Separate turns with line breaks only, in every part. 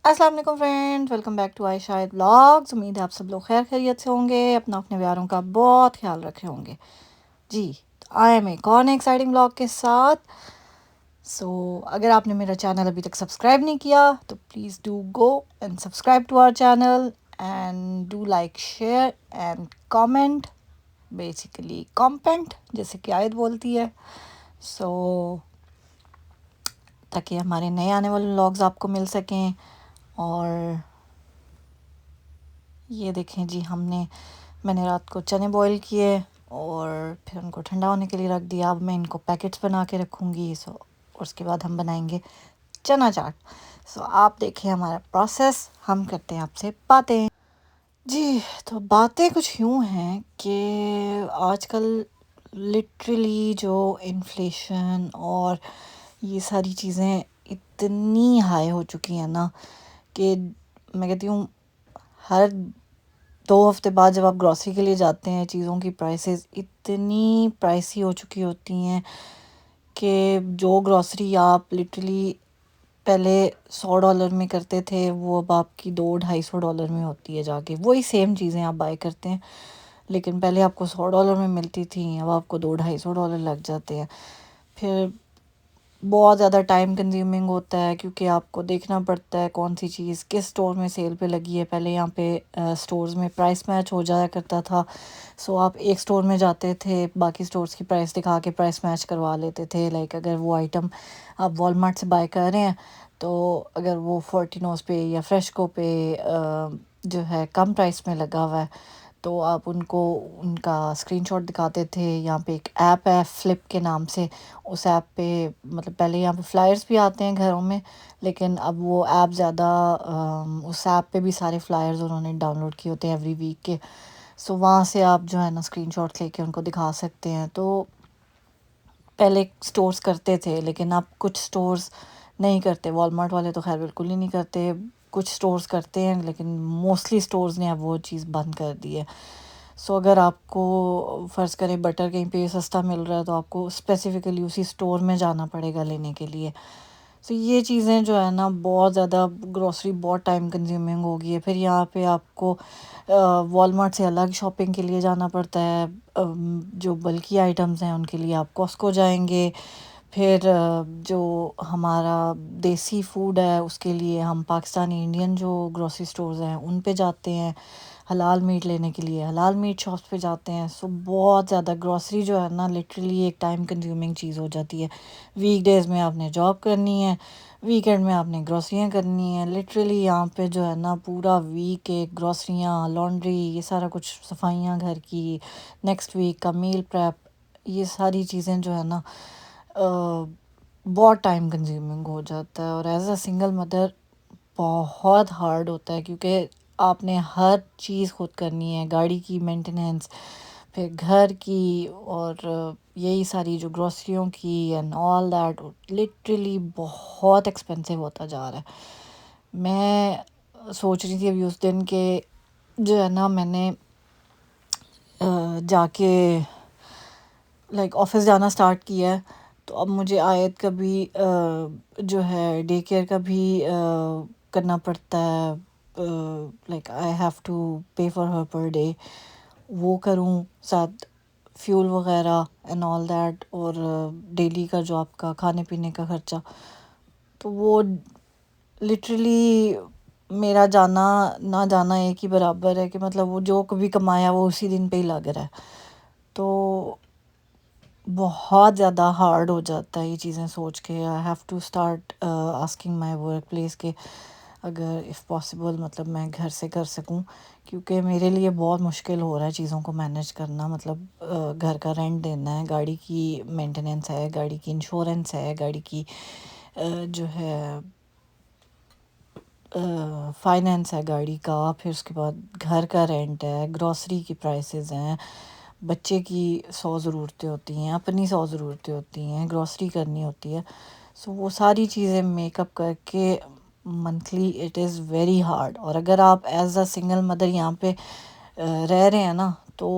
السلام علیکم friend, welcome back to I Shahid blogs. امید ہے آپ سب لوگ خیر خیریت سے ہوں گے، اپنا اپنے پیاروں کا بہت خیال رکھے ہوں گے جی۔ آئی ایم ایک اور ایکسائٹنگ بلاگ کے ساتھ۔ اگر آپ نے میرا چینل ابھی تک سبسکرائب نہیں کیا تو please do go and subscribe to our channel and do like, share and comment, basically کامپینٹ جیسے کہ آیت بولتی ہے۔ تاکہ ہمارے نئے آنے والے بلاگز آپ کو مل سکیں۔ اور یہ دیکھیں جی، میں نے رات کو چنے بوائل کیے اور پھر ان کو ٹھنڈا ہونے کے لیے رکھ دیا۔ اب میں ان کو پیکٹس بنا کے رکھوں گی، اور اس کے بعد ہم بنائیں گے چنا چاٹ۔ آپ دیکھیں ہمارا پروسیس، ہم کرتے ہیں آپ سے باتیں جی۔ تو باتیں کچھ یوں ہیں کہ آج کل لٹرلی جو انفلیشن اور یہ ساری چیزیں اتنی ہائی ہو چکی ہیں نا کہ میں کہتی ہوں ہر 2 ہفتے بعد جب آپ گروسری کے لیے جاتے ہیں، چیزوں کی پرائسز اتنی پرائسی ہو چکی ہوتی ہیں کہ جو گروسری آپ لٹرلی پہلے $100 میں کرتے تھے، وہ اب آپ کی $200-250 میں ہوتی ہے جا کے۔ وہی سیم چیزیں آپ بائی کرتے ہیں، لیکن پہلے آپ کو $100 میں ملتی تھیں، اب آپ کو $200-250 لگ جاتے ہیں۔ پھر بہت زیادہ ٹائم کنزیومنگ ہوتا ہے، کیونکہ آپ کو دیکھنا پڑتا ہے کون سی چیز کس سٹور میں سیل پہ لگی ہے۔ پہلے یہاں پہ سٹورز میں پرائس میچ ہو جایا کرتا تھا، آپ ایک سٹور میں جاتے تھے، باقی سٹورز کی پرائس دکھا کے پرائس میچ کروا لیتے تھے۔ لائک اگر وہ آئٹم آپ والمارٹ سے بائی کر رہے ہیں تو اگر وہ فورٹینوز پہ یا فریشکو پہ جو ہے کم پرائس میں لگا ہوا ہے تو آپ ان کا اسکرین شاٹ دکھاتے تھے۔ یہاں پہ ایک ایپ ہے فلپ کے نام سے، اس ایپ پہ مطلب پہلے یہاں پہ فلائرز بھی آتے ہیں گھروں میں، لیکن اب وہ ایپ زیادہ اس ایپ پہ بھی سارے فلائرز انہوں نے ڈاؤن لوڈ کیے ہوتے ہیں ایوری ویک کے۔ وہاں سے آپ جو ہے نا اسکرین شاٹ لے کے ان کو دکھا سکتے ہیں۔ تو پہلے سٹورز کرتے تھے، لیکن اب کچھ سٹورز نہیں کرتے۔ والمارٹ والے تو خیر بالکل ہی نہیں کرتے، کچھ سٹورز کرتے ہیں لیکن موسٹلی سٹورز نے اب وہ چیز بند کر دی ہے۔ اگر آپ کو فرض کریں بٹر کہیں پہ سستا مل رہا ہے تو آپ کو اسپیسیفکلی اسی سٹور میں جانا پڑے گا لینے کے لیے۔ یہ چیزیں جو ہے نا بہت زیادہ، گروسری بہت ٹائم کنزیومنگ ہو گئی ہے۔ پھر یہاں پہ آپ کو والمارٹ سے الگ شاپنگ کے لیے جانا پڑتا ہے، جو بلکی آئٹمز ہیں ان کے لیے آپ کاسکو جائیں گے۔ پھر جو ہمارا دیسی فوڈ ہے اس کے لیے ہم پاکستانی انڈین جو گروسری سٹورز ہیں ان پہ جاتے ہیں، حلال میٹ لینے کے لیے حلال میٹ شاپس پہ جاتے ہیں۔ بہت زیادہ گروسری جو ہے نا لٹرلی ایک ٹائم کنزیومنگ چیز ہو جاتی ہے۔ ویک ڈیز میں آپ نے جاب کرنی ہے، ویکینڈ میں آپ نے گروسریاں کرنی ہیں۔ لٹرلی یہاں پہ جو ہے نا پورا ویک گروسریاں، لانڈری، یہ سارا کچھ، صفائیاں گھر کی، نیکسٹ ویک کا میل پریپ، یہ ساری چیزیں جو ہے نا بہت ٹائم کنزیومنگ ہو جاتا ہے۔ اور ایز اے سنگل مدر بہت ہارڈ ہوتا ہے، کیونکہ آپ نے ہر چیز خود کرنی ہے، گاڑی کی مینٹیننس، پھر گھر کی، اور یہی ساری جو گروسریوں کی اینڈ آل دیٹ، لٹرلی بہت ایکسپینسو ہوتا جا رہا ہے۔ میں سوچ رہی تھی ابھی اس دن کہ جو ہے نا میں نے جا کے لائک آفس جانا سٹارٹ کیا ہے، تو اب مجھے آیت کا بھی جو ہے ڈے کیئر کا بھی کرنا پڑتا ہے، like I have to pay for ہر پر ڈے، وہ کروں، ساتھ فیول وغیرہ اینڈ آل دیٹ، اور ڈیلی کا جو آپ کا کھانے پینے کا خرچہ، تو وہ لٹرلی میرا جانا نہ جانا ایک ہی برابر ہے، کہ مطلب وہ جو کبھی کمایا وہ اسی دن پہ ہی لگ رہا ہے۔ تو بہت زیادہ ہارڈ ہو جاتا ہے یہ چیزیں سوچ کے۔ I have to start asking my workplace کہ اگر اف پاسبل مطلب میں گھر سے کر سکوں، کیونکہ میرے لیے بہت مشکل ہو رہا ہے چیزوں کو مینیج کرنا۔ مطلب گھر کا رینٹ دینا ہے، گاڑی کی مینٹیننس ہے، گاڑی کی انشورنس ہے، گاڑی کی جو ہے فائنینس ہے گاڑی کا، پھر اس کے بعد گھر کا رینٹ ہے، گروسری کی پرائسز ہیں، بچے کی 100 ضرورتیں ہوتی ہیں، اپنی 100 ضرورتیں ہوتی ہیں، گروسری کرنی ہوتی ہے۔ وہ ساری چیزیں میک اپ کر کے monthly it is very hard. اور اگر آپ ایز اے سنگل مدر یہاں پہ رہ رہے ہیں نا، تو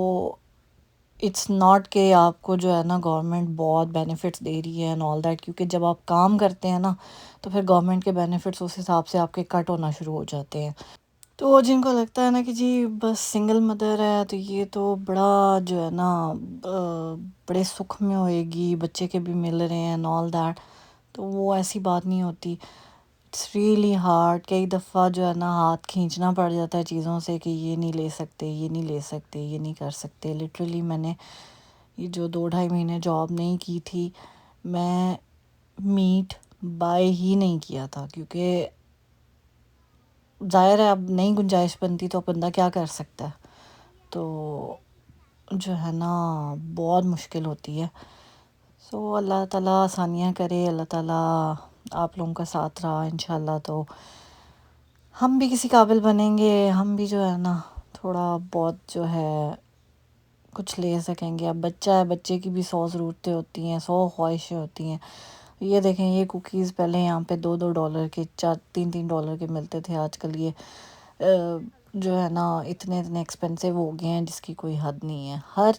اٹس ناٹ کہ آپ کو جو ہے نا گورنمنٹ بہت بینیفٹس دے رہی ہے اینڈ آل دیٹ، کیونکہ جب آپ کام کرتے ہیں نا تو پھر گورنمنٹ کے بینیفٹس اس حساب سے آپ کے کٹ ہونا شروع ہو جاتے ہیں. تو جن کو لگتا ہے نا کہ جی بس سنگل مدر ہے تو یہ تو بڑا جو ہے نا بڑے سکھ میں ہوئے گی، بچے کے بھی مل رہے ہیں آل دیٹ، تو وہ ایسی بات نہیں ہوتی. It's really hard. کئی دفعہ جو ہے نا ہاتھ کھینچنا پڑ جاتا ہے چیزوں سے کہ یہ نہیں لے سکتے، یہ نہیں لے سکتے، یہ نہیں کر سکتے. لٹرلی میں نے یہ جو 2-2.5 مہینے جاب نہیں کی تھی، میں میٹ بائی ہی نہیں کیا تھا، کیونکہ ظاہر ہے اب نہیں گنجائش بنتی تو بندہ کیا کر سکتا ہے. تو جو ہے نا بہت مشکل ہوتی ہے. سو اللہ تعالیٰ آسانیاں کرے، اللہ تعالیٰ آپ لوگوں کا ساتھ رہا انشاءاللہ تو ہم بھی کسی قابل بنیں گے، ہم بھی جو ہے نا تھوڑا بہت جو ہے کچھ لے سکیں گے. اب بچہ ہے، بچے کی بھی 100 ضرورتیں ہوتی ہیں، 100 خواہشیں ہوتی ہیں. یہ دیکھیں یہ کوکیز پہلے یہاں پہ $2 کے، $3 کے ملتے تھے، آج کل یہ جو ہے نا اتنے ایکسپینسو ہو گئے ہیں جس کی کوئی حد نہیں ہے. ہر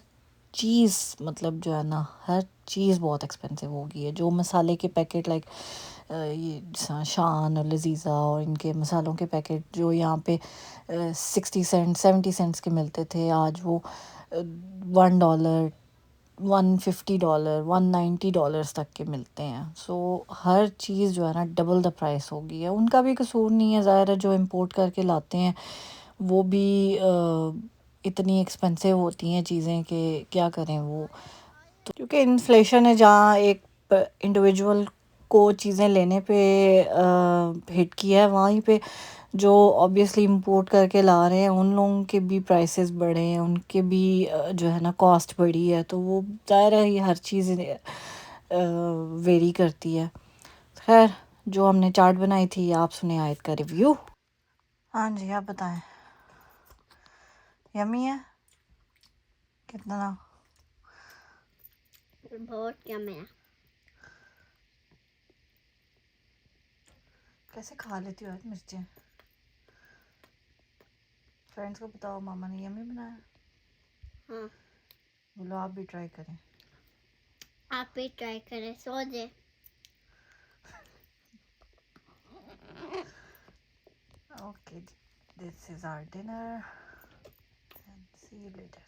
چیز مطلب جو ہے نا ہر چیز بہت ایکسپینسو ہو گئی ہے. جو مسالے کے پیکٹ لائک یہ شان اور لذیذہ اور ان کے مسالوں کے پیکٹ جو یہاں پہ 60 سینٹ 70 سینٹس کے ملتے تھے، آج وہ $1 $150 $190 تک کے ملتے ہیں. سو ہر چیز جو ہے نا ڈبل دا پرائس ہو گئی ہے. ان کا بھی قصور نہیں ہے، ظاہر ہے جو امپورٹ کر کے لاتے ہیں وہ بھی اتنی ایکسپینسو ہوتی ہیں چیزیں کہ کیا کریں وہ. کیونکہ انفلیشن ہے، جہاں ایک انڈیویجول کو چیزیں لینے پہ ہٹ کیا ہے، وہیں پہ جو آبویسلی امپورٹ کر کے لا رہے ہیں ان لوگوں کے بھی پرائسز بڑھے ہیں، ان کے بھی جو ہے نا کاسٹ بڑھی ہے. تو وہ ظاہر ہے یہ ہر چیز ویری کرتی ہے. خیر جو ہم نے چاٹ بنائی تھی آپ سنیں آیت کا ریویو. ہاں جی آپ بتائیں، یمی ہے کتنا؟
بہت کم ہے.
کیسے کھا لیتی ہو مرچیں؟ فرینڈس کو بتاؤ ماما نے یمی بنایا.
ہاں
بولو آپ بھی ٹرائی کریں.
آپ بھی ٹرائی کریں. سو جائے.
اوکے جی، this is our dinner and see you later.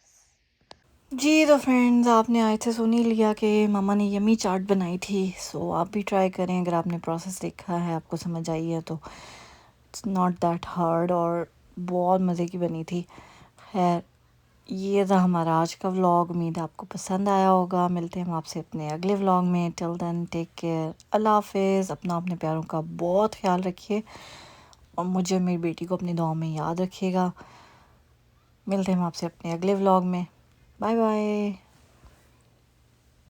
جی تو فرینڈز آپ نے آئے تھے سن ہی لیا کہ ماما نے یمی چاٹ بنائی تھی. سو آپ بھی ٹرائی کریں، اگر آپ نے پروسیس دیکھا ہے آپ کو سمجھ آئی ہے تو اٹس ناٹ دیٹ ہارڈ اور بہت مزے کی بنی تھی. خیر یہ تھا ہمارا آج کا ولاگ. امید ہے آپ کو پسند آیا ہوگا. ملتے ہیں ہم آپ سے اپنے اگلے ولاگ میں. ٹل دین ٹیک کیئر، اللہ حافظ. اپنے پیاروں کا بہت خیال رکھیے اور مجھے میری بیٹی کو اپنی دعاؤں میں یاد رکھیے گا. ملتے ہیں ہم آپ سے اپنے اگلے ولاگ میں. Bye bye.